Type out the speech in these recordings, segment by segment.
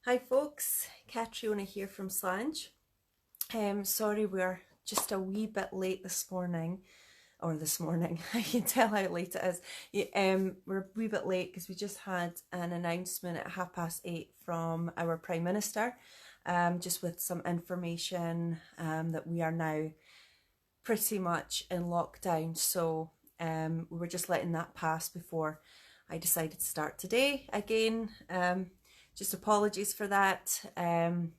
Hi folks, Catriona here from Slainte. Sorry we're just a wee bit late this morning, I can tell how late it is. We're a wee bit late because we just had an announcement at 8:30 from our Prime Minister, just with some information that we are now pretty much in lockdown. So we were just letting that pass before I decided to start today again. Just apologies for that. And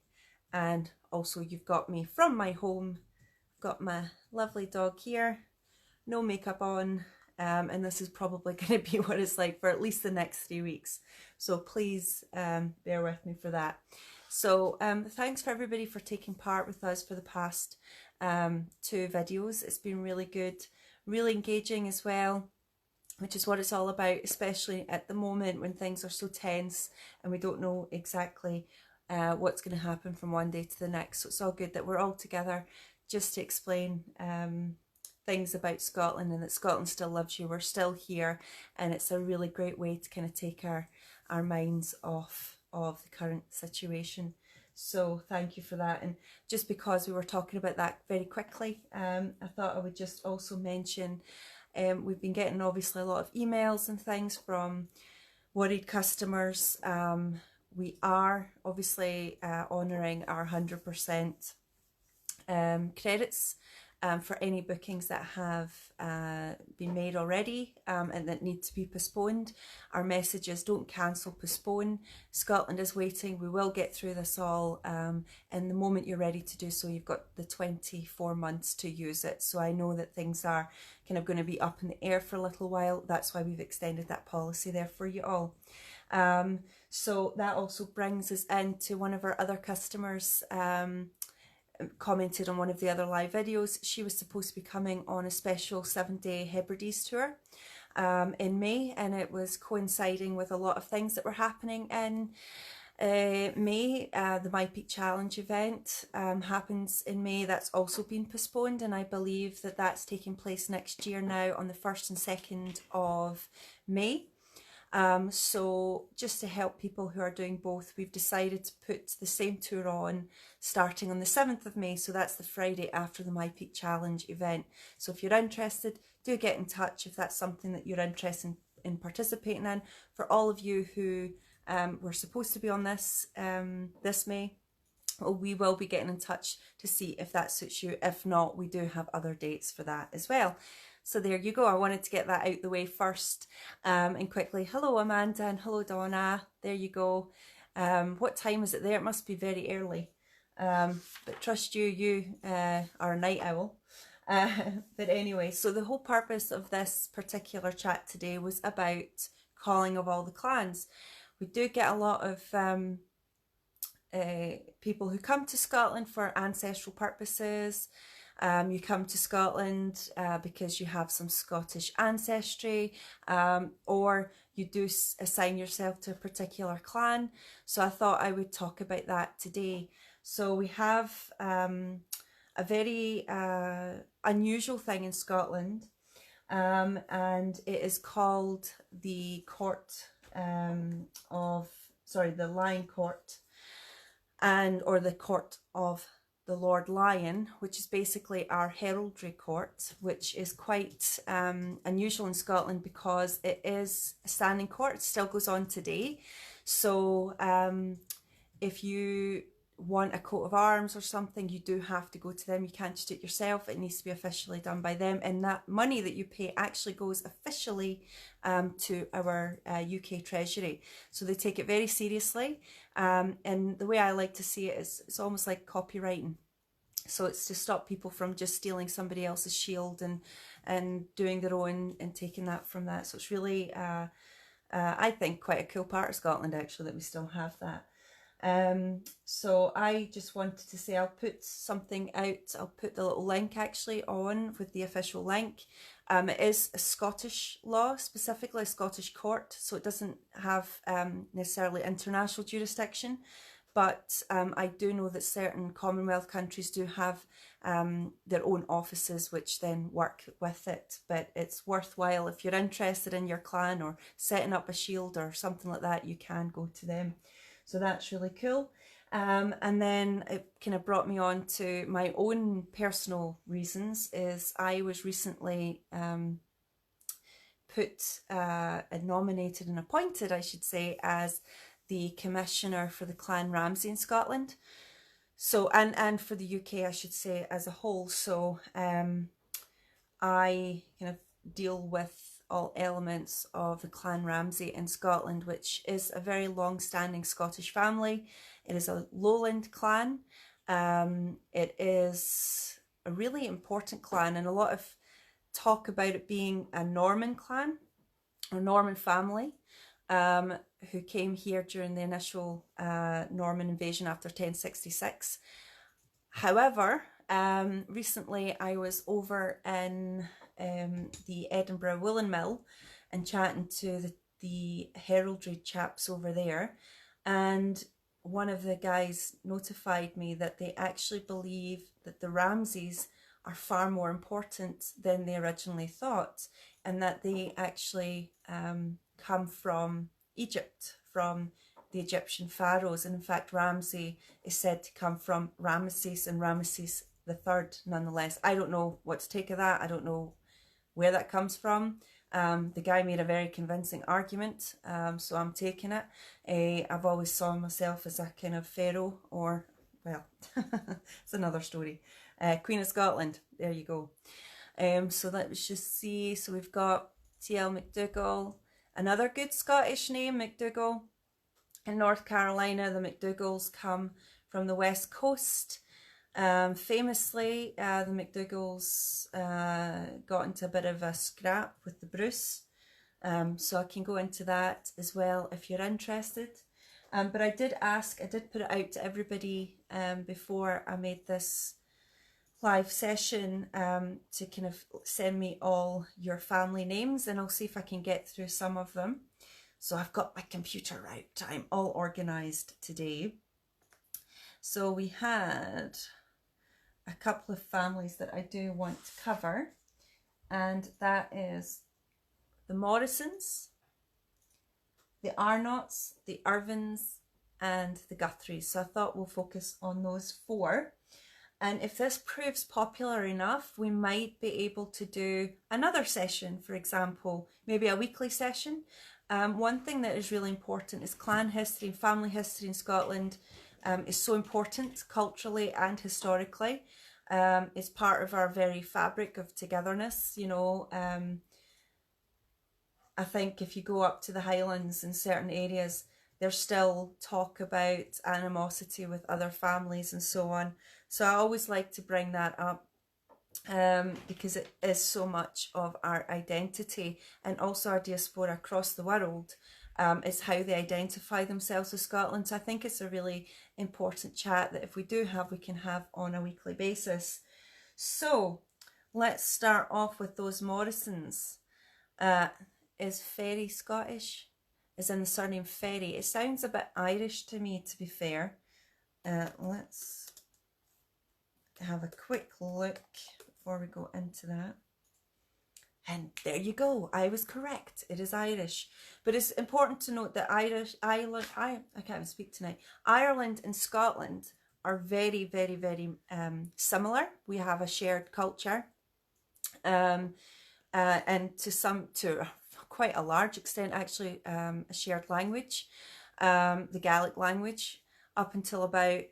also you've got me from my home. I've got my lovely dog here, no makeup on, and this is probably going to be what it's like for at least the next 3 weeks. So please bear with me for that. So thanks for everybody for taking part with us for the past 2 videos. It's been really good, really engaging as well, which is what it's all about, especially at the moment when things are so tense and we don't know exactly what's going to happen from one day to the next. So it's all good that we're all together just to explain things about Scotland and that Scotland still loves you. We're still here, and it's a really great way to kind of take our minds off of the current situation. So thank you for that. And just because we were talking about that very quickly, I thought I would just also mention we've been getting obviously a lot of emails and things from worried customers. We are obviously honouring our 100% credits for any bookings that have been made already and that need to be postponed. Our message is don't cancel, postpone. Scotland is waiting. We will get through this all, and the moment you're ready to do so, you've got the 24 months to use it. So I know that things are kind of going to be up in the air for a little while. That's why we've extended that policy there for you all. So that also brings us into one of our other customers commented on one of the other live videos. She was supposed to be coming on a special 7-day Hebrides tour in May, and it was coinciding with a lot of things that were happening in May. The My Peak Challenge event happens in May. That's also been postponed, and I believe that that's taking place next year now on the 1st and 2nd of May. So just to help people who are doing both, we've decided to put the same tour on starting on the 7th of May. So that's the Friday after the My Peak Challenge event. So if you're interested, do get in touch if that's something that you're interested in participating in. For all of you who were supposed to be on this this May, we will be getting in touch to see if that suits you. If not, we do have other dates for that as well. So there you go. I wanted to get that out the way first and quickly. Hello, Amanda, and hello, Donna. There you go. What time is it there? It must be very early. But trust you, you are a night owl. But anyway, so the whole purpose of this particular chat today was about calling of all the clans. We do get a lot of people who come to Scotland for ancestral purposes. You come to Scotland because you have some Scottish ancestry, or you do assign yourself to a particular clan. So I thought I would talk about that today. So we have a very unusual thing in Scotland, and it is called the the Lyon Court, or the Court of the Lord Lyon, which is basically our heraldry court, which is quite unusual in Scotland because it is a standing court. It still goes on today. So if you want a coat of arms or something, you do have to go to them. You can't just do it yourself. It needs to be officially done by them, and that money that you pay actually goes officially to our UK Treasury. So they take it very seriously, and the way I like to see it is it's almost like copywriting. So it's to stop people from just stealing somebody else's shield and doing their own and taking that from that. So it's really I think quite a cool part of Scotland actually that we still have that. So I just wanted to say I'll put something out. I'll put the little link actually on with the official link. It is a Scottish law, specifically a Scottish court, so it doesn't have necessarily international jurisdiction, but I do know that certain Commonwealth countries do have their own offices which then work with it. But it's worthwhile if you're interested in your clan or setting up a shield or something like that, you can go to them. So that's really cool. And then it kind of brought me on to my own personal reasons. Is I was recently nominated and appointed, I should say, as the commissioner for the Clan Ramsay in Scotland. So and for the UK, I should say, as a whole. So I kind of deal with all elements of the Clan Ramsay in Scotland, which is a very long-standing Scottish family. It is a lowland clan. It is a really important clan, and a lot of talk about it being a Norman clan or Norman family who came here during the initial Norman invasion after 1066. However, recently I was over in the Edinburgh Woolen Mill and chatting to the heraldry chaps over there, and one of the guys notified me that they actually believe that the Ramsays are far more important than they originally thought, and that they actually come from Egypt, from the Egyptian pharaohs. And in fact, Ramsay is said to come from Ramesses and Ramesses the Third, nonetheless. I don't know what to take of that. I don't know where that comes from. The guy made a very convincing argument, so I'm taking it. I've always saw myself as a kind of pharaoh, or, well, it's another story. Queen of Scotland, there you go. So let's just see. So we've got T.L. MacDougall, another good Scottish name, MacDougall. In North Carolina, the MacDougalls come from the West Coast. Famously, the MacDougalls got into a bit of a scrap with the Bruce. So I can go into that as well if you're interested. But I did put it out to everybody before I made this live session to kind of send me all your family names, and I'll see if I can get through some of them. So I've got my computer out. I'm all organised today. So we had a couple of families that I do want to cover, and that is the Morrisons, the Arnots, the Irvins, and the Guthries. So I thought we'll focus on those four. And if this proves popular enough, we might be able to do another session, for example, maybe a weekly session. One thing that is really important is clan history and family history in Scotland is so important culturally and historically. It's part of our very fabric of togetherness, you know. I think if you go up to the Highlands in certain areas, there's still talk about animosity with other families and so on. So I always like to bring that up because it is so much of our identity, and also our diaspora across the world is how they identify themselves with Scotland. So I think it's a really important chat that if we do have, we can have on a weekly basis. So let's start off with those Morrisons. Is Ferry Scottish? Is in the surname Ferry? It sounds a bit Irish to me, to be fair. Let's have a quick look before we go into that. And there you go, I was correct. It is Irish. But it's important to note that I can't even speak tonight. Ireland and Scotland are very, very, very similar. We have a shared culture. And to quite a large extent, actually, a shared language. The Gaelic language, up until about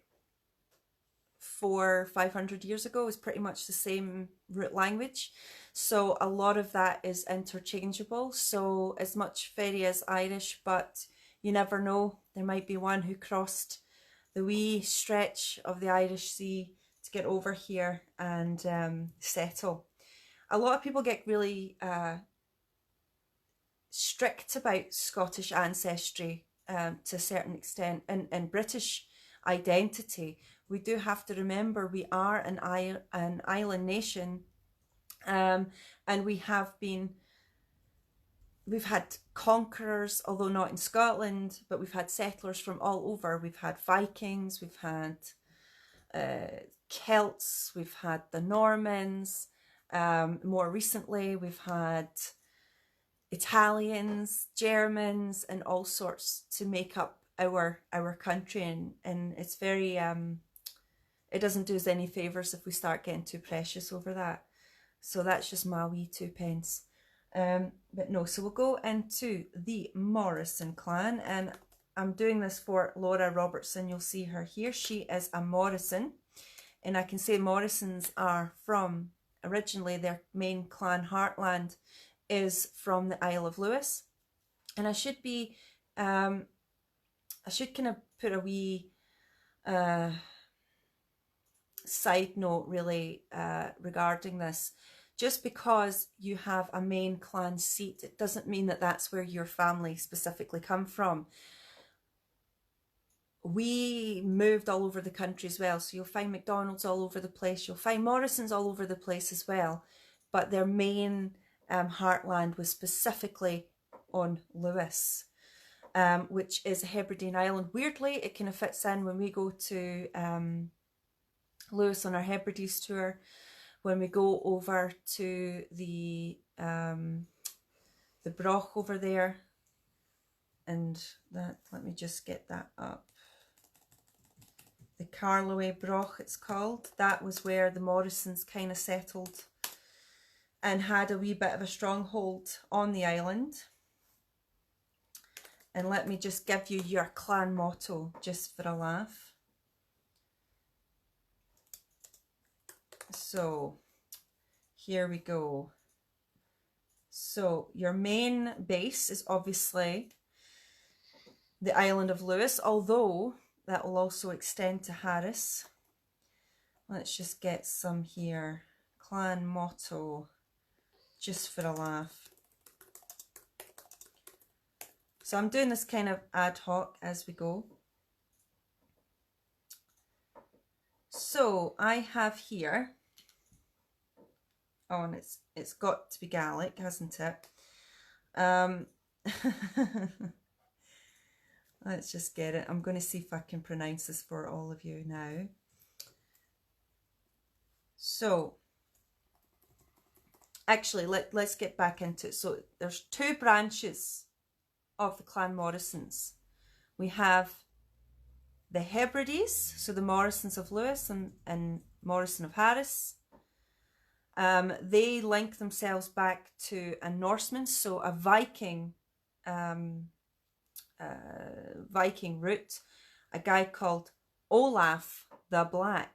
400-500 years ago, is pretty much the same root language. So a lot of that is interchangeable. So as much Ferry as Irish, but you never know. There might be one who crossed the wee stretch of the Irish Sea to get over here and settle. A lot of people get really strict about Scottish ancestry to a certain extent, and British identity. We do have to remember we are an island nation, and we've had conquerors, although not in Scotland, but we've had settlers from all over. We've had Vikings, we've had Celts, we've had the Normans. More recently, we've had Italians, Germans, and all sorts to make up our country, and it's very it doesn't do us any favours if we start getting too precious over that. So that's just my wee 2p. But no, so we'll go into the Morrison clan, and I'm doing this for Laura Robertson. You'll see her here. She is a Morrison, and I can say Morrisons are from, originally their main clan heartland is from the Isle of Lewis. And I should be, I should kind of put a wee side note really regarding this. Just because you have a main clan seat, it doesn't mean that that's where your family specifically come from. We moved all over the country as well, so you'll find McDonald's all over the place, you'll find Morrison's all over the place as well, but their main heartland was specifically on Lewis, which is a Hebridean island. Weirdly, it kind of fits in when we go to Lewis on our Hebrides tour, when we go over to the Broch over there, and that, let me just get that up. The Carloway Broch it's called. That was where the Morrisons kind of settled and had a wee bit of a stronghold on the island. And let me just give you your clan motto just for a laugh. So here we go. So your main base is obviously the island of Lewis, although that will also extend to Harris. Let's just get some here. Clan motto, just for a laugh. So I'm doing this kind of ad hoc as we go. So I have here, oh, and it's got to be Gaelic, hasn't it? Let's just get it. I'm going to see if I can pronounce this for all of you now. So, actually, let's get back into it. So, there's two branches of the Clan Morrisons. We have the Hebrides, so the Morrisons of Lewis and Morrison of Harris. They link themselves back to a Norseman, so a Viking route, a guy called Olaf the Black,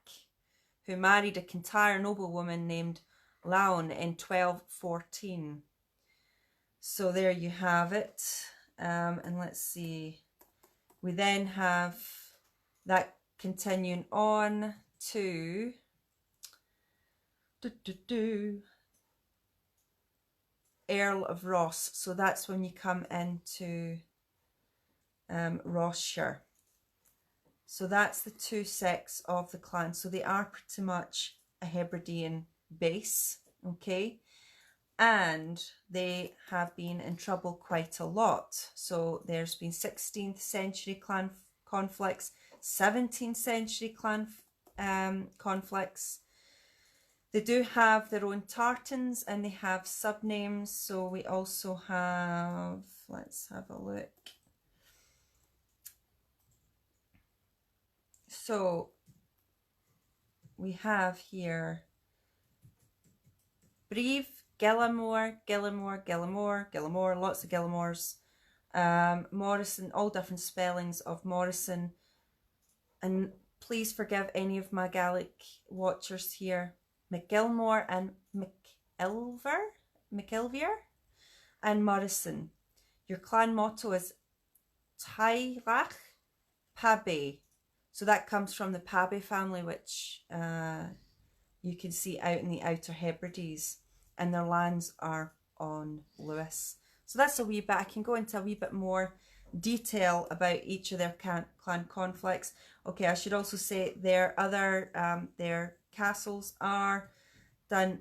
who married a Kintyre noblewoman named Lyon in 1214. So there you have it. And let's see, we then have that continuing on to Earl of Rosse. So that's when you come into Rossshire. So that's the two sects of the clan. So they are pretty much a Hebridean base, okay? And they have been in trouble quite a lot. So there's been 16th century clan conflicts, 17th century clan conflicts. They do have their own tartans and they have subnames. So we also have, let's have a look. So we have here Breve, Gillamore, lots of Gillamores. Morrison, all different spellings of Morrison. And please forgive any of my Gaelic watchers here. McGilmore and McIlver and Morrison. Your clan motto is Tairach Pabe. So that comes from the Pabe family, which you can see out in the Outer Hebrides, and their lands are on Lewis. So that's a wee bit. I can go into a wee bit more detail about each of their clan conflicts. Okay, I should also say their other their castles are Dun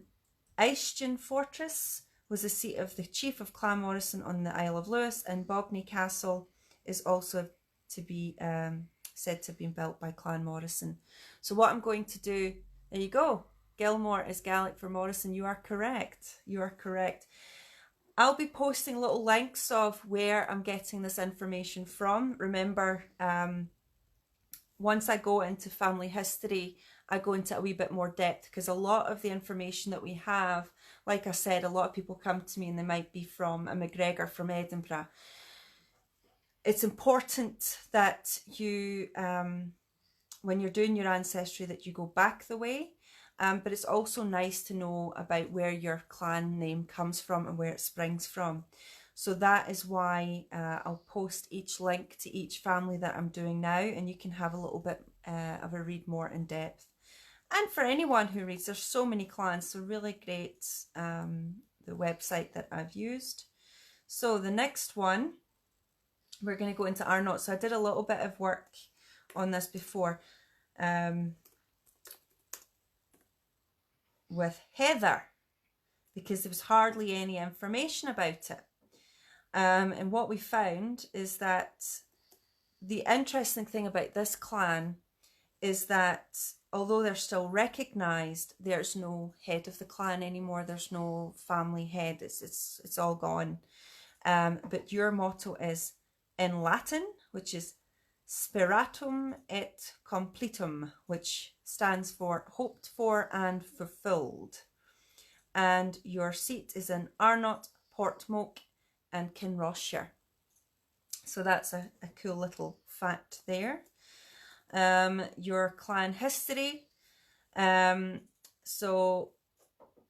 Eistion Fortress was the seat of the chief of Clan Morrison on the Isle of Lewis, and Bogney Castle is also to be said to have been built by Clan Morrison. So what I'm going to do, there you go. Gilmore is Gaelic for Morrison. You are correct. You are correct. I'll be posting little links of where I'm getting this information from. Remember, once I go into family history, I go into a wee bit more depth, because a lot of the information that we have, like I said, a lot of people come to me and they might be from a McGregor from Edinburgh. It's important that you, when you're doing your ancestry, that you go back the way. But it's also nice to know about where your clan name comes from and where it springs from. So that is why I'll post each link to each family that I'm doing now, and you can have a little bit of a read more in depth. And for anyone who reads, there's so many clans, so really great, the website that I've used. So the next one, we're going to go into Arnott. So I did a little bit of work on this before. With Heather, because there was hardly any information about it. And what we found is that the interesting thing about this clan is that although they're still recognised, there's no head of the clan anymore. There's no family head. It's all gone. But your motto is in Latin, which is Speratum et Completum, which stands for hoped for and fulfilled. And your seat is in Arnott, Portmoak and Kinrossshire. So that's a cool little fact there. Your clan history. So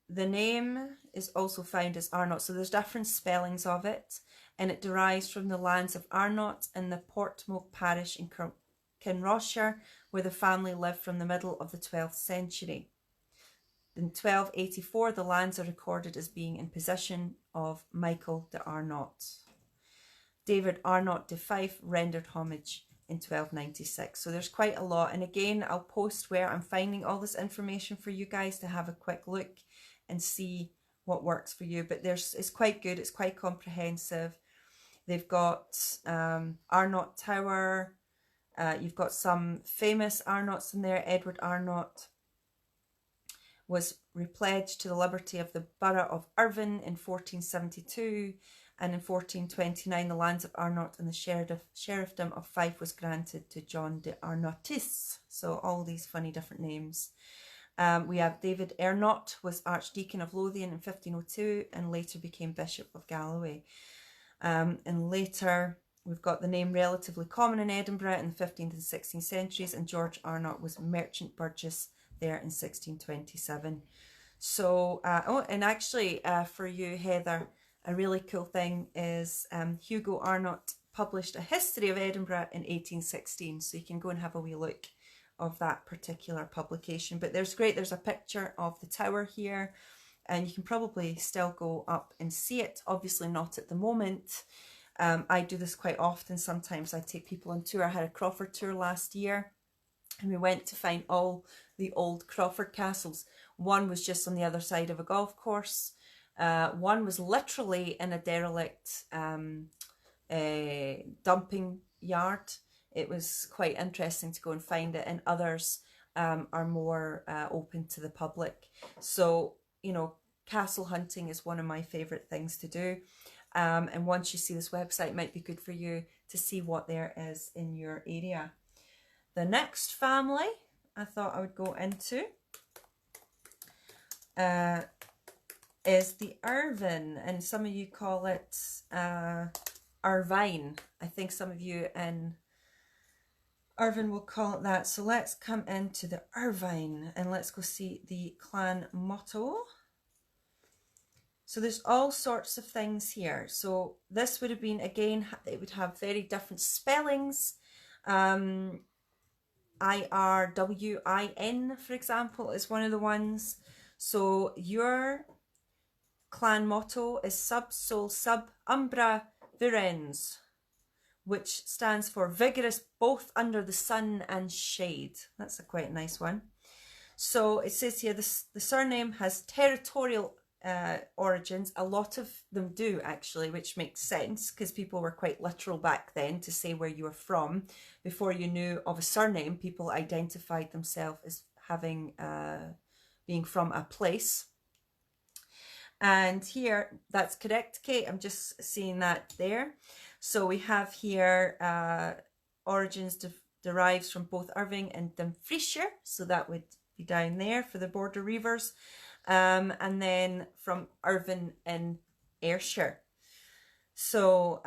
the name is also found as Arnott. So there's different spellings of it, and it derives from the lands of Arnott in the Portmoak parish in Kinrossshire, where the family lived from the middle of the 12th century. In 1284, the lands are recorded as being in possession of Michael de Arnott. David Arnott de Fife rendered homage in 1296. So there's quite a lot. And again, I'll post where I'm finding all this information for you guys to have a quick look and see what works for you. But it's quite good. It's quite comprehensive. They've got Arnott Tower. You've got some famous Arnotts in there. Edward Arnott was repledged to the liberty of the borough of Irvine in 1472, and in 1429 the lands of Arnott and the sheriffdom of Fife was granted to John de Arnottis. So all these funny different names. We have David Arnott was Archdeacon of Lothian in 1502 and later became Bishop of Galloway. And later we've got the name relatively common in Edinburgh in the 15th and 16th centuries, and George Arnott was merchant burgess there in 1627. So, and actually for you, Heather, a really cool thing is Hugo Arnott published a history of Edinburgh in 1816, so you can go and have a wee look of that particular publication. But there's a picture of the tower here, and you can probably still go up and see it. Obviously not at the moment. I do this quite often. Sometimes I take people on tour. I had a Crawford tour last year, and we went to find all the old Crawford Castles. One was just on the other side of a golf course. One was literally in a derelict dumping yard. It was quite interesting to go and find it, and others are more open to the public. So, you know, castle hunting is one of my favourite things to do. And once you see this website, it might be good for you to see what there is in your area. The next family I thought I would go into is the Irvine, and some of you call it Irvine. I think some of you in Irvine will call it that. So let's come into the Irvine and let's go see the clan motto. So there's all sorts of things here. So this would have been, again, it would have very different spellings. IRWIN, for example, is one of the ones. So your clan motto is Sub Sol Sub Umbra Virens, which stands for vigorous both under the sun and shade. That's a quite nice one. So it says here the surname has territorial origins. A lot of them do, actually, which makes sense because people were quite literal back then to say where you were from. Before you knew of a surname, people identified themselves as having being from a place. And here, that's correct, Kate. I'm just seeing that there. So we have here origins derives from both Irving and Dumfriesshire. So that would be down there for the border reivers. And then from Irvine in Ayrshire. So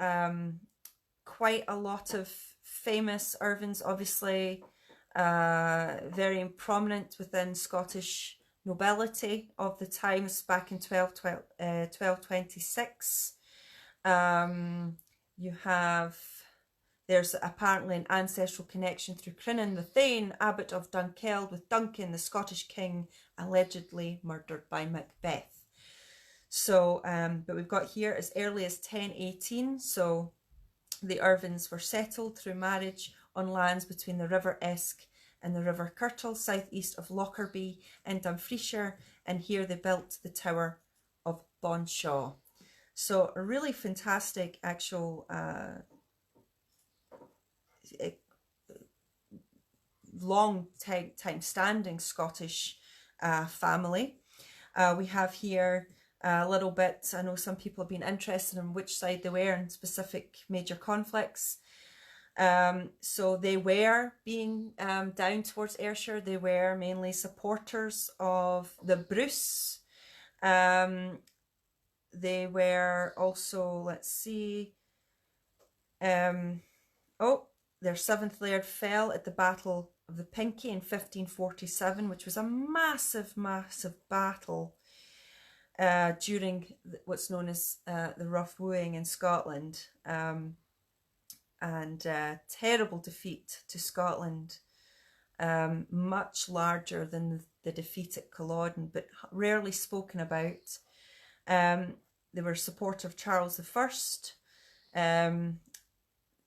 quite a lot of famous Irvines, obviously, very prominent within Scottish nobility of the times back in 1226. You have, there's apparently an ancestral connection through Crinan the Thane, Abbot of Dunkeld, with Duncan, the Scottish king, allegedly murdered by Macbeth. So, but we've got here as early as 1018, so the Irvines were settled through marriage on lands between the River Esk and the River Kirtle, southeast of Lockerbie in Dumfriesshire, and here they built the Tower of Bonshaw. So a really fantastic actual long time standing Scottish family. We have here a little bit, I know some people have been interested in which side they were in specific major conflicts. So they were being down towards Ayrshire. They were mainly supporters of the Bruce. They were also, let's see, their seventh laird fell at the Battle of the Pinkie in 1547, which was a massive battle during what's known as the Rough Wooing in Scotland. And terrible defeat to Scotland, much larger than the defeat at Culloden, but rarely spoken about. They were supportive of Charles I,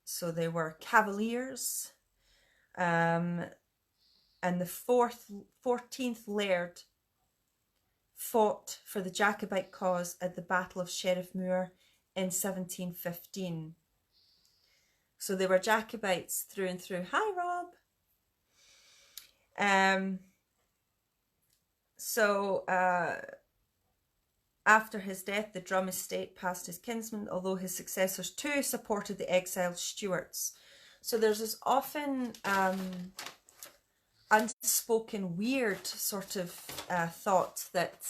so they were Cavaliers, and the 14th Laird fought for the Jacobite cause at the Battle of Sheriff Muir in 1715. So they were Jacobites through and through. Hi, Rob. After his death, the Drum estate passed his kinsman, although his successors too supported the exiled Stuarts. So there's this often unspoken weird sort of thought that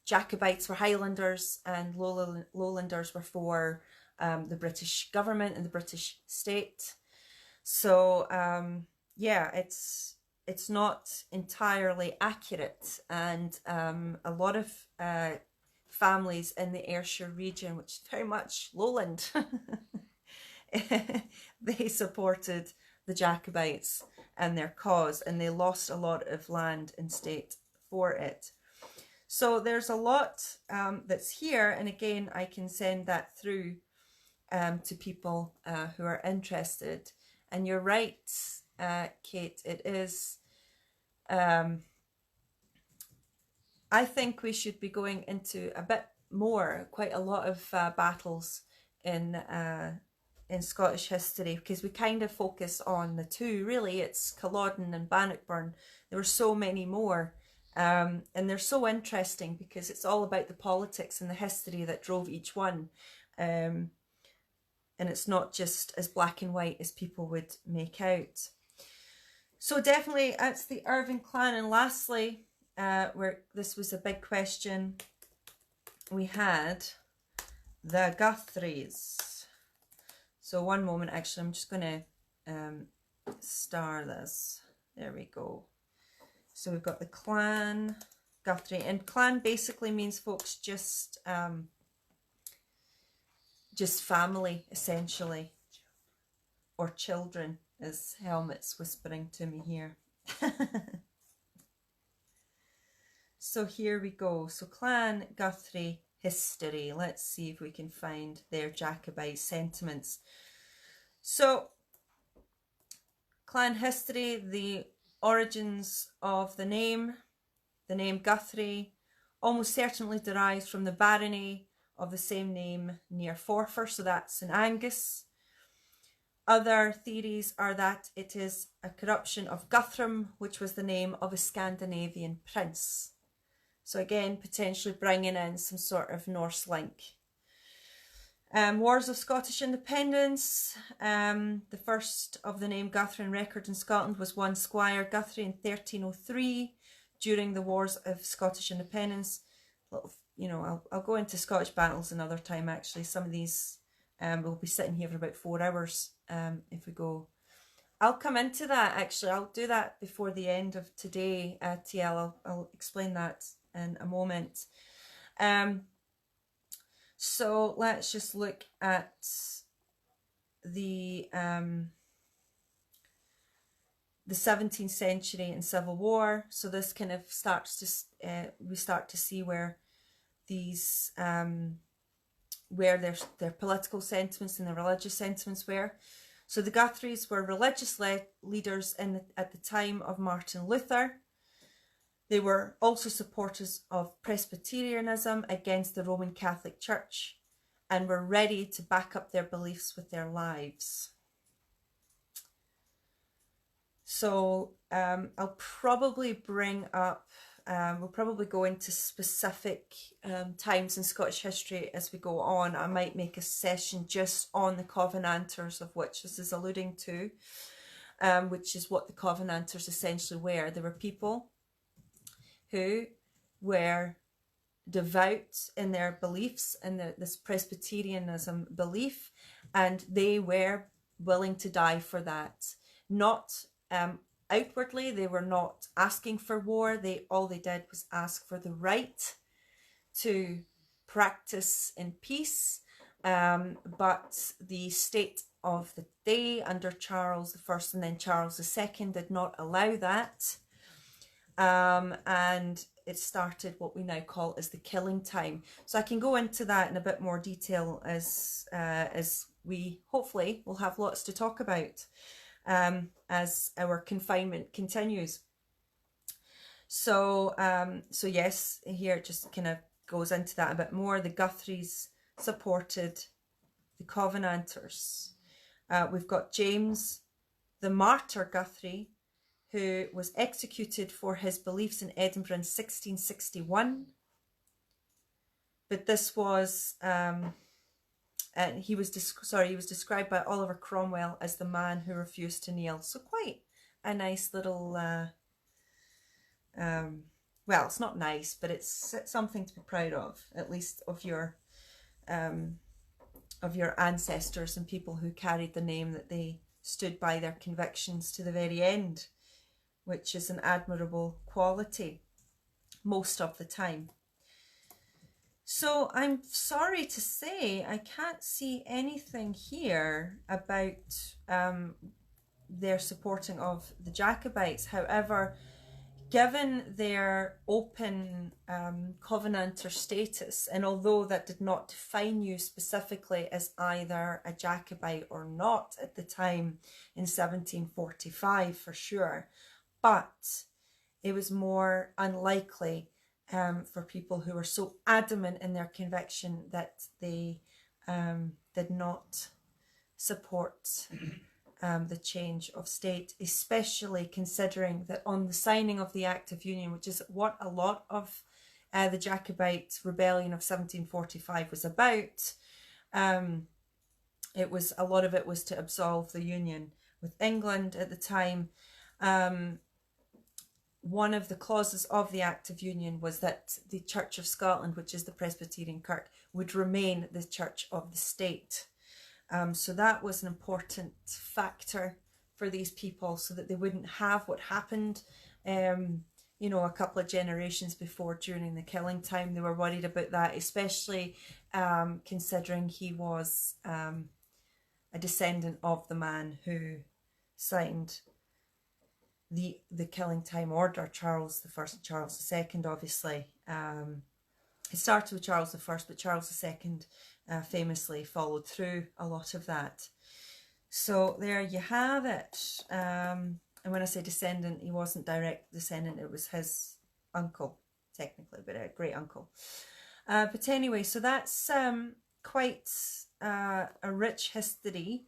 Jacobites were Highlanders and Lowlanders were for the British government and the British state. So yeah, it's not entirely accurate, and a lot of families in the Ayrshire region, which is very much lowland, they supported the Jacobites and their cause, and they lost a lot of land and state for it. So there's a lot that's here, and again, I can send that through to people who are interested. And you're right, Kate, it is, I think we should be going into a bit more, quite a lot of battles in Scottish history, because we kind of focus on the two, really. It's Culloden and Bannockburn. There were so many more, and they're so interesting because it's all about the politics and the history that drove each one. And it's not just as black and white as people would make out. So definitely that's the Irvine clan. And lastly, where this was a big question, we had the Guthries. So one moment, actually, I'm just going to star this. There we go. So we've got the clan, Guthrie, and clan basically means folks just family, essentially, or children, as Helmet's whispering to me here. So here we go. So clan, Guthrie, history. Let's see if we can find their Jacobite sentiments. So clan history, the origins of the name Guthrie almost certainly derives from the barony of the same name near Forfar, so that's in Angus. Other theories are that it is a corruption of Guthrum, which was the name of a Scandinavian prince. So again, potentially bringing in some sort of Norse link. Wars of Scottish Independence. The first of the name Guthrie in record in Scotland was one Squire Guthrie in 1303 during the Wars of Scottish Independence. You know, I'll go into Scottish battles another time actually. Some of these, we'll be sitting here for about 4 hours if we go. I'll come into that actually. I'll do that before the end of today, TL. I'll explain that in a moment. So let's just look at the 17th century and Civil War. So this kind of starts to we start to see where these where their political sentiments and their religious sentiments were. So the Guthries were religious leaders at the time of Martin Luther. They were also supporters of Presbyterianism against the Roman Catholic Church and were ready to back up their beliefs with their lives. So I'll probably bring up, we'll probably go into specific times in Scottish history as we go on. I might make a session just on the Covenanters, of which this is alluding to, which is what the Covenanters essentially were. They were people who were devout in their beliefs and this Presbyterianism belief, and they were willing to die for that. Not outwardly, they were not asking for war. All they did was ask for the right to practice in peace. But the state of the day under Charles I and then Charles II did not allow that. And it started what we now call as the killing time. So I can go into that in a bit more detail as we hopefully will have lots to talk about as our confinement continues. So so yes, here it just kind of goes into that a bit more. The Guthries supported the Covenanters. We've got James the Martyr Guthrie, who was executed for his beliefs in Edinburgh in 1661. But this was, and he was described by Oliver Cromwell as the man who refused to kneel. So quite a nice little, well, it's not nice, but it's something to be proud of, at least of your ancestors and people who carried the name that they stood by their convictions to the very end, which is an admirable quality most of the time. So I'm sorry to say I can't see anything here about their supporting of the Jacobites. However, given their open Covenanter status, and although that did not define you specifically as either a Jacobite or not at the time in 1745 for sure, but it was more unlikely for people who were so adamant in their conviction that they did not support the change of state, especially considering that on the signing of the Act of Union, which is what a lot of the Jacobite rebellion of 1745 was about, a lot of it was to absolve the union with England at the time. One of the clauses of the Act of Union was that the Church of Scotland, which is the Presbyterian Kirk, would remain the Church of the State. So that was an important factor for these people, so that they wouldn't have what happened, you know, a couple of generations before during the killing time. They were worried about that, especially considering he was a descendant of the man who signed the killing time order, Charles I and Charles II, obviously. It started with Charles I, but Charles II famously followed through a lot of that. So there you have it. And when I say descendant, he wasn't direct descendant, it was his uncle, technically, but a great uncle. But anyway, so that's quite a rich history.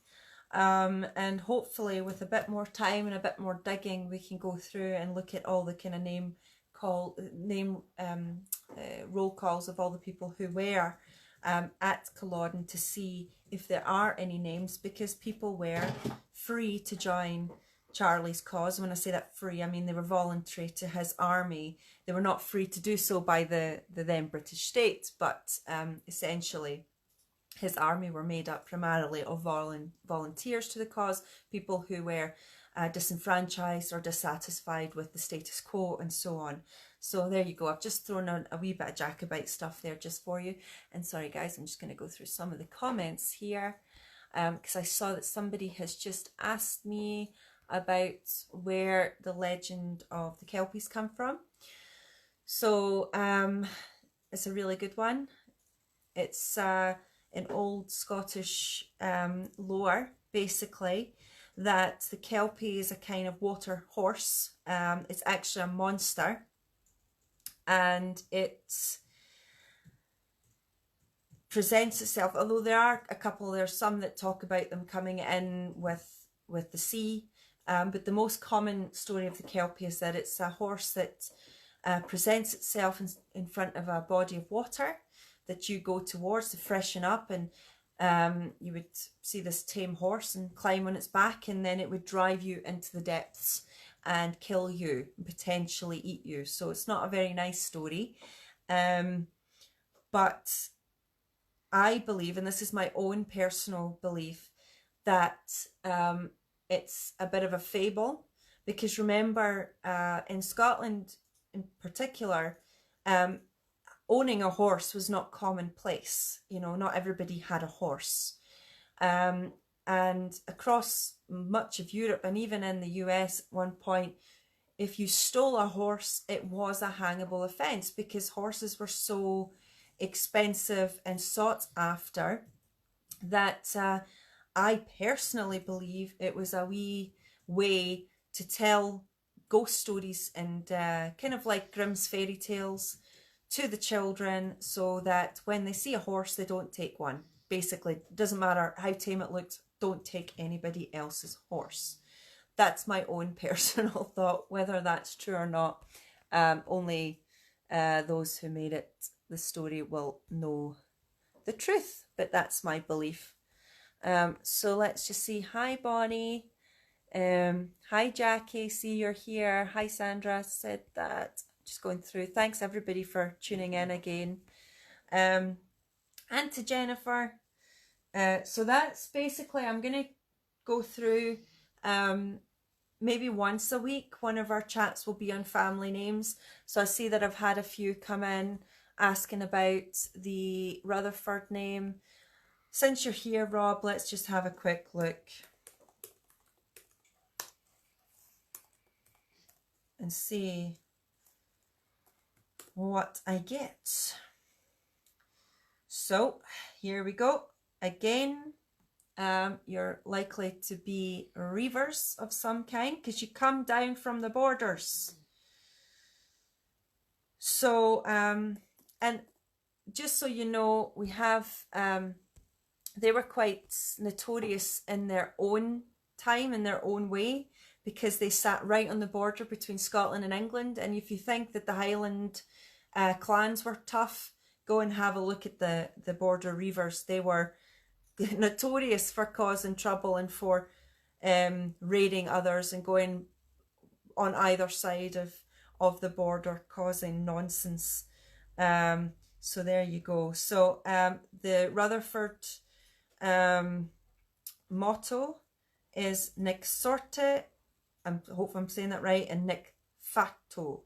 And hopefully with a bit more time and a bit more digging, we can go through and look at all the kind of name roll calls of all the people who were at Culloden to see if there are any names, because people were free to join Charlie's cause. When I say that free, I mean they were voluntary to his army. They were not free to do so by the then British state, but essentially his army were made up primarily of volunteers to the cause, people who were disenfranchised or dissatisfied with the status quo and so on. So there you go. I've just thrown out a wee bit of Jacobite stuff there just for you. And sorry guys, I'm just going to go through some of the comments here, because I saw that somebody has just asked me about where the legend of the Kelpies come from. So it's a really good one. It's in old Scottish lore, basically, that the Kelpie is a kind of water horse. It's actually a monster, and it presents itself, although there's some that talk about them coming in with the sea, but the most common story of the Kelpie is that it's a horse that presents itself in front of a body of water that you go towards to freshen up, and you would see this tame horse and climb on its back, and then it would drive you into the depths and kill you, potentially eat you. So it's not a very nice story, but I believe, and this is my own personal belief, that it's a bit of a fable, because remember, in Scotland in particular, owning a horse was not commonplace. You know, not everybody had a horse. And across much of Europe and even in the US at one point, if you stole a horse, it was a hangable offence, because horses were so expensive and sought after that I personally believe it was a wee way to tell ghost stories and kind of like Grimm's fairy tales to the children, so that when they see a horse, they don't take one. Basically, it doesn't matter how tame it looks, don't take anybody else's horse. That's my own personal thought. Whether that's true or not, only those who made it the story will know the truth, but that's my belief. So let's just see. Hi Bonnie, hi Jackie, see you're here. Hi Sandra, said that. Just going through. Thanks everybody for tuning in again. And to Jennifer. So that's basically, I'm going to go through maybe once a week. One of our chats will be on family names. So I see that I've had a few come in asking about the Rutherford name. Since you're here, Rob, let's just have a quick look and see what I get. So here we go. Again, you're likely to be reavers of some kind, because you come down from the borders. So, and just so you know, we have, they were quite notorious in their own time, in their own way, because they sat right on the border between Scotland and England. And if you think that the Highland clans were tough, go and have a look at the border reavers. They were notorious for causing trouble and for raiding others and going on either side of the border, causing nonsense. So there you go. So the Rutherford motto is Nec Sorte, I hope I'm saying that right, and Nec Facto,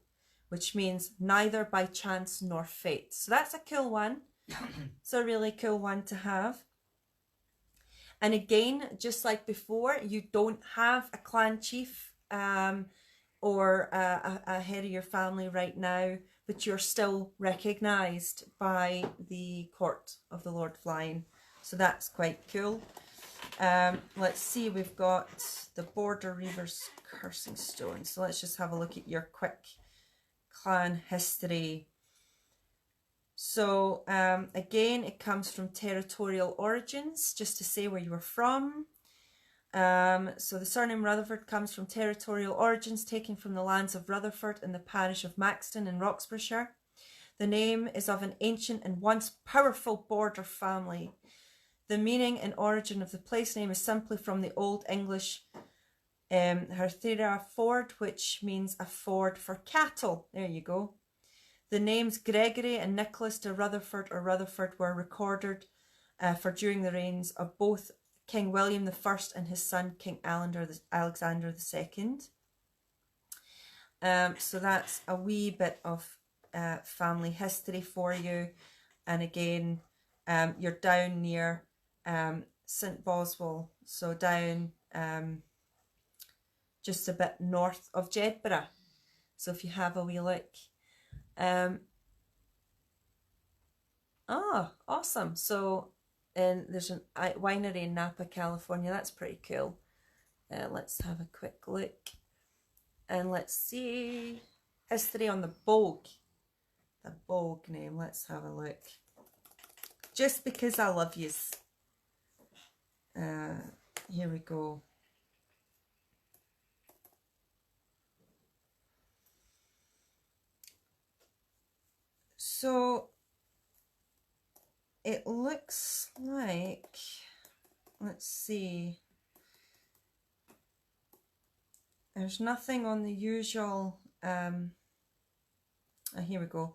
which means neither by chance nor fate. So that's a cool one. It's a really cool one to have. And again, just like before, you don't have a clan chief or a head of your family right now, but you're still recognised by the court of the Lord of Lyon. So that's quite cool. Let's see, we've got the Border Reavers Cursing Stone. So let's just have a look at your quick clan history. So again, it comes from territorial origins, just to say where you were from. So the surname Rutherford comes from territorial origins taken from the lands of Rutherford in the parish of Maxton in Roxburghshire. The name is of an ancient and once powerful border family. The meaning and origin of the place name is simply from the Old English Herthera Ford, which means a ford for cattle. There you go. The names Gregory and Nicholas de Rutherford or Rutherford were recorded for during the reigns of both King William I and his son King Alexander II. So that's a wee bit of family history for you. And again, you're down near St Boswell, so down just a bit north of Jedburgh. So if you have a wee look. Oh, awesome. So there's a winery in Napa, California. That's pretty cool. Let's have a quick look. And let's see. History on the Bogue. The Bogue name. Let's have a look. Just because I love yous. Here we go. So it looks like, let's see, there's nothing on the usual, here we go.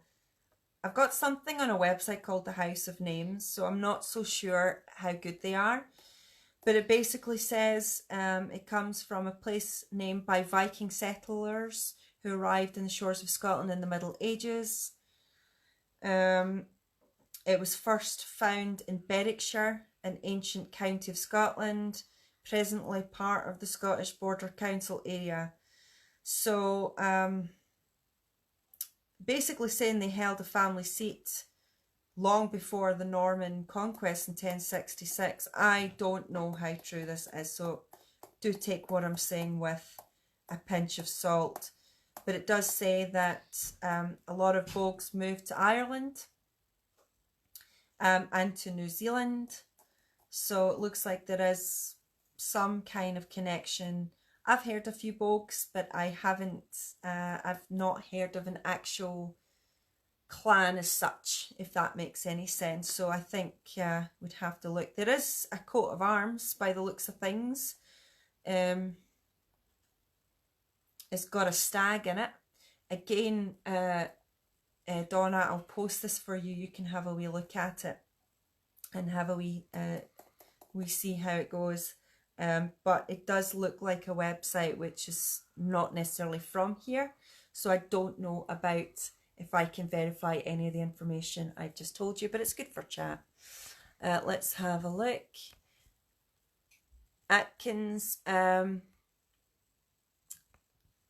I've got something on a website called the House of Names, so I'm not so sure how good they are, but it basically says it comes from a place named by Viking settlers who arrived in the shores of Scotland in the Middle Ages. It was first found in Berwickshire, an ancient county of Scotland, presently part of the Scottish Border Council area. So basically saying they held a family seat long before the Norman conquest in 1066. I don't know how true this is, so do take what I'm saying with a pinch of salt. But it does say that a lot of Bogues moved to Ireland and to New Zealand. So it looks like there is some kind of connection. I've heard a few Bogues, but I haven't, I've not heard of an actual clan as such, if that makes any sense. So I think we'd have to look. There is a coat of arms by the looks of things. It's got a stag in it. Again, Donna, I'll post this for you. You can have a wee look at it and have a wee see how it goes. But it does look like a website which is not necessarily from here. So I don't know about if I can verify any of the information I've just told you, but it's good for chat. Let's have a look. Atkins,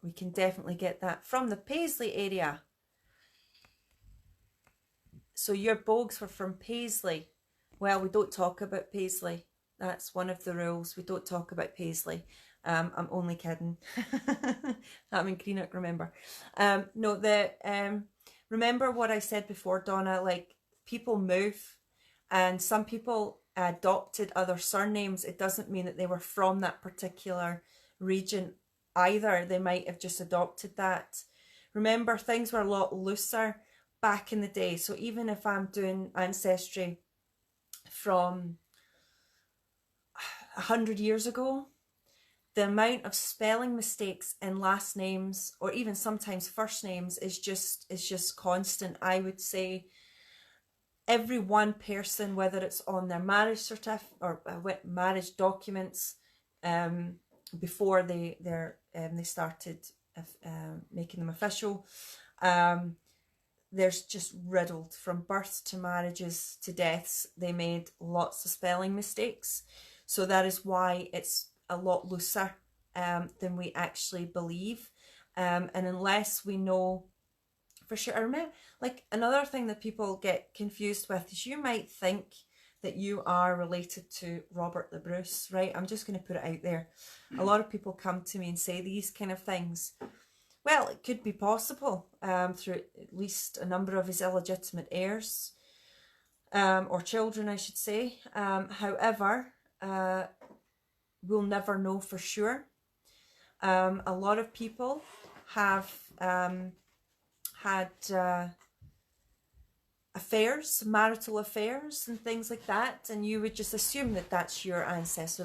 we can definitely get that from the Paisley area. So your Bogues were from Paisley. Well, we don't talk about Paisley. That's one of the rules. We don't talk about Paisley. I'm only kidding. I'm in Greenock, remember. No, remember what I said before, Donna, like people move and some people adopted other surnames. It doesn't mean that they were from that particular region either. They might have just adopted that. Remember, things were a lot looser back in the day. So even if I'm doing ancestry from 100 years ago, the amount of spelling mistakes in last names or even sometimes first names is just constant. I would say every one person, whether it's on their marriage certificate or marriage documents, before they started making them official, there's just riddled from births to marriages to deaths. They made lots of spelling mistakes. So that is why it's a lot looser than we actually believe. And unless we know for sure, I remember, like, another thing that people get confused with is you might think that you are related to Robert the Bruce, right? I'm just going to put it out there. A lot of people come to me and say these kind of things. Well, it could be possible through at least a number of his illegitimate heirs, or children, I should say. However, we'll never know for sure. A lot of people have had affairs, marital affairs and things like that, and you would just assume that that's your ancestor,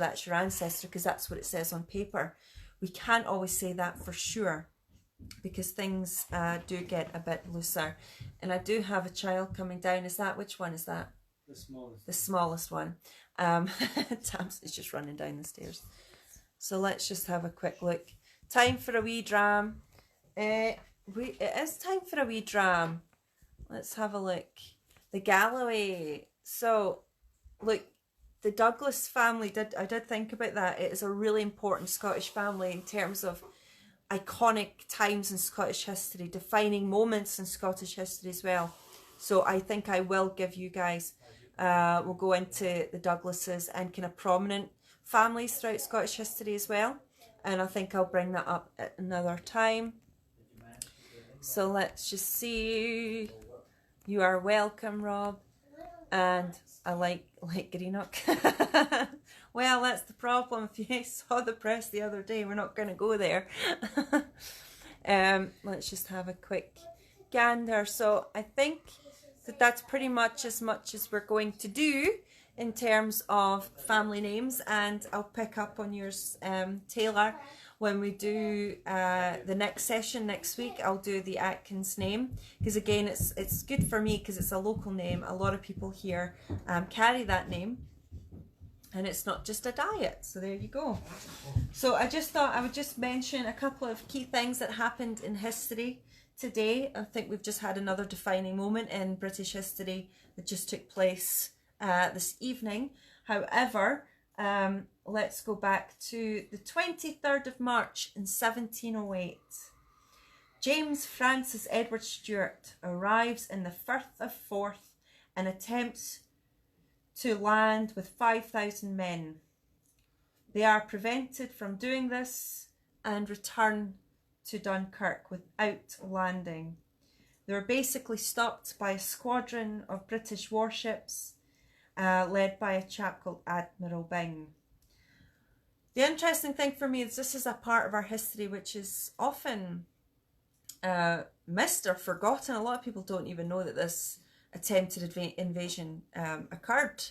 because that's what it says on paper. We can't always say that for sure, because things do get a bit looser. And I do have a child coming down. Is that, which one is that? The smallest. The smallest one. Tams is just running down the stairs. So let's just have a quick look. Time for a wee dram. It is time for a wee dram. Let's have a look. The Galloway. So, look, the Douglas family, I did think about that. It is a really important Scottish family in terms of iconic times in Scottish history, defining moments in Scottish history as well. So I think I will give you guys, we'll go into the Douglases and kind of prominent families throughout Scottish history as well. And I think I'll bring that up at another time. So let's just see. You are welcome, Rob. And I like Greenock. Well, that's the problem. If you saw the press the other day, we're not going to go there. Let's just have a quick gander. So I think that that's pretty much as we're going to do in terms of family names, and I'll pick up on yours, Taylor, when we do the next session next week. I'll do the Atkins name, because again, it's good for me because it's a local name. A lot of people here carry that name, and it's not just a diet. So there you go. So I just thought I would just mention a couple of key things that happened in history today. I think we've just had another defining moment in British history that just took place this evening. However, let's go back to the 23rd of March in 1708. James Francis Edward Stuart arrives in the Firth of Forth and attempts to land with 5,000 men. They are prevented from doing this and return to Dunkirk without landing. They were basically stopped by a squadron of British warships led by a chap called Admiral Byng. The interesting thing for me is this is a part of our history which is often missed or forgotten. A lot of people don't even know that this attempted invasion occurred.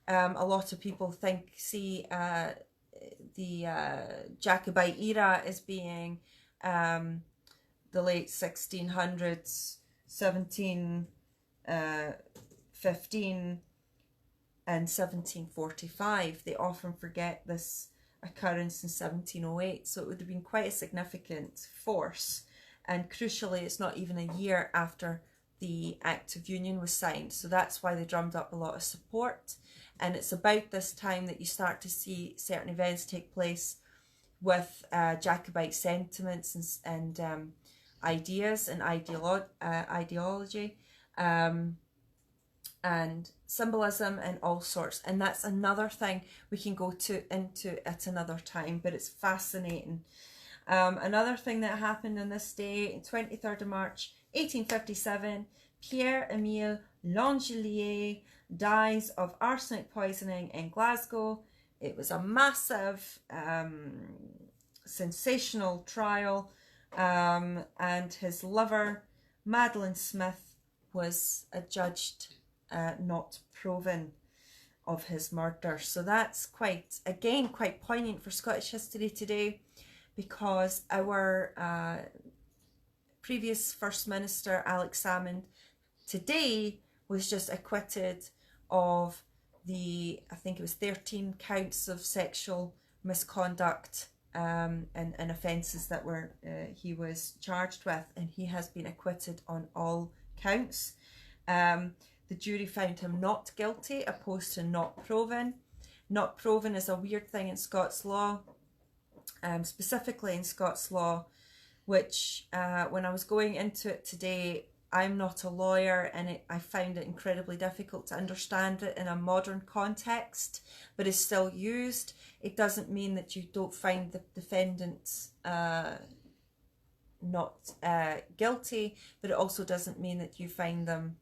A lot of people see the Jacobite era as being the late 1600s, 1715 and 1745. They often forget this occurrence in 1708, so it would have been quite a significant force. And crucially, it's not even a year after the Act of Union was signed, so that's why they drummed up a lot of support. And it's about this time that you start to see certain events take place with Jacobite sentiments and ideas and ideology and symbolism and all sorts. And that's another thing we can go into at another time, but it's fascinating. Another thing that happened on this day, 23rd of March 1857, Pierre-Emile Langelier dies of arsenic poisoning in Glasgow. It was a massive, sensational trial, and his lover, Madeline Smith, was adjudged not proven of his murder. So that's quite poignant for Scottish history today, because our previous First Minister, Alex Salmond, today was just acquitted of I think it was 13 counts of sexual misconduct and offences that he was charged with, and he has been acquitted on all counts. The jury found him not guilty, opposed to not proven. Not proven is a weird thing in Scots law, specifically in Scots law, which when I was going into it today, I'm not a lawyer, and I found it incredibly difficult to understand it in a modern context, but it's still used. It doesn't mean that you don't find the defendants not guilty, but it also doesn't mean that you find them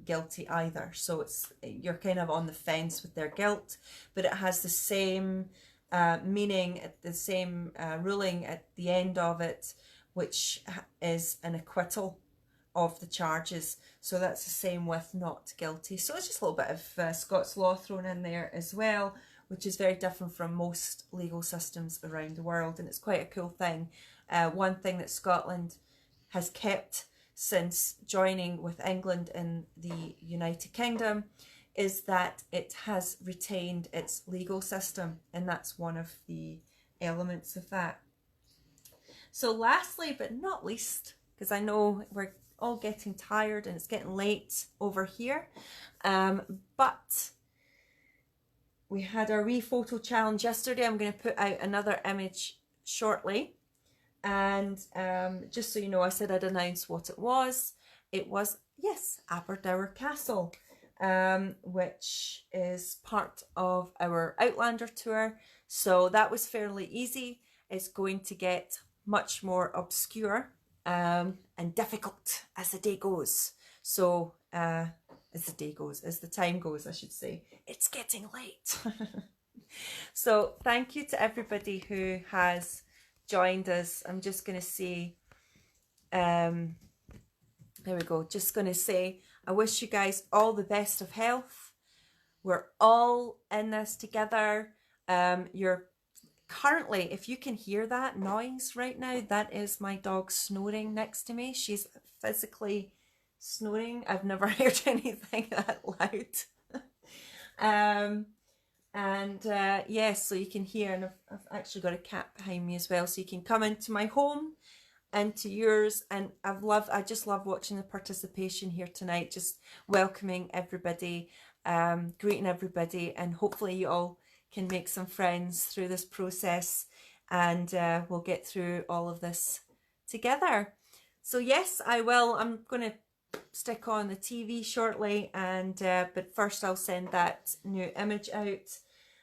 guilty either. So you're kind of on the fence with their guilt, but it has the same meaning, the same ruling at the end of it, which is an acquittal of the charges. So that's the same with not guilty. So it's just a little bit of Scots law thrown in there as well, which is very different from most legal systems around the world, and it's quite a cool thing. One thing that Scotland has kept since joining with England in the United Kingdom is that it has retained its legal system, and that's one of the elements of that. So lastly, but not least, because I know we're all getting tired and it's getting late over here, but we had our wee photo challenge yesterday. I'm going to put out another image shortly, and just so you know, I said I'd announce what it was. It was, yes, Aberdour Castle, which is part of our Outlander tour. So that was fairly easy. It's going to get much more obscure and difficult as the day goes. So as the time goes, I should say. It's getting late. So thank you to everybody who has joined us. I'm just going to say, there we go. Just going to say, I wish you guys all the best of health. We're all in this together. You're currently, if you can hear that noise right now, that is my dog snoring next to me. She's physically snoring. I've never heard anything that loud. Yes, so you can hear, and I've actually got a cat behind me as well, so you can come into my home and to yours, and I just love watching the participation here tonight, just welcoming everybody, greeting everybody, and hopefully you all can make some friends through this process, and we'll get through all of this together. So yes, I will. I'm going to stick on the TV shortly, and but first I'll send that new image out.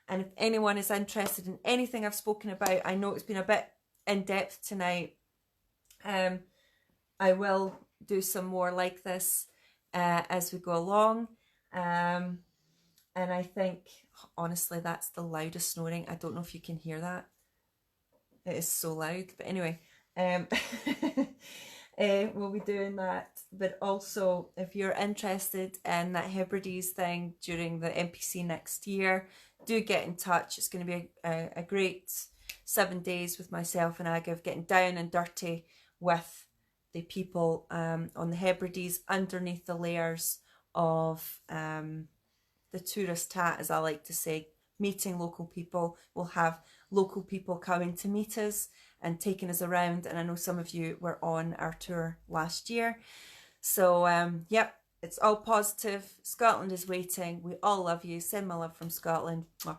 And if anyone is interested in anything I've spoken about, I know it's been a bit in depth tonight. I will do some more like this as we go along. And I think, honestly, that's the loudest snoring. I don't know if you can hear that. It is so loud. But anyway, we'll be doing that. But also, if you're interested in that Hebrides thing during the NPC next year, do get in touch. It's going to be a great 7 days with myself and Agav, getting down and dirty with the people on the Hebrides, underneath the layers of the tourist hat, as I like to say, meeting local people. We'll have local people coming to meet us and taking us around, and I know some of you were on our tour last year. So yep, it's all positive. Scotland is waiting. We all love you. Send my love from Scotland. Mwah.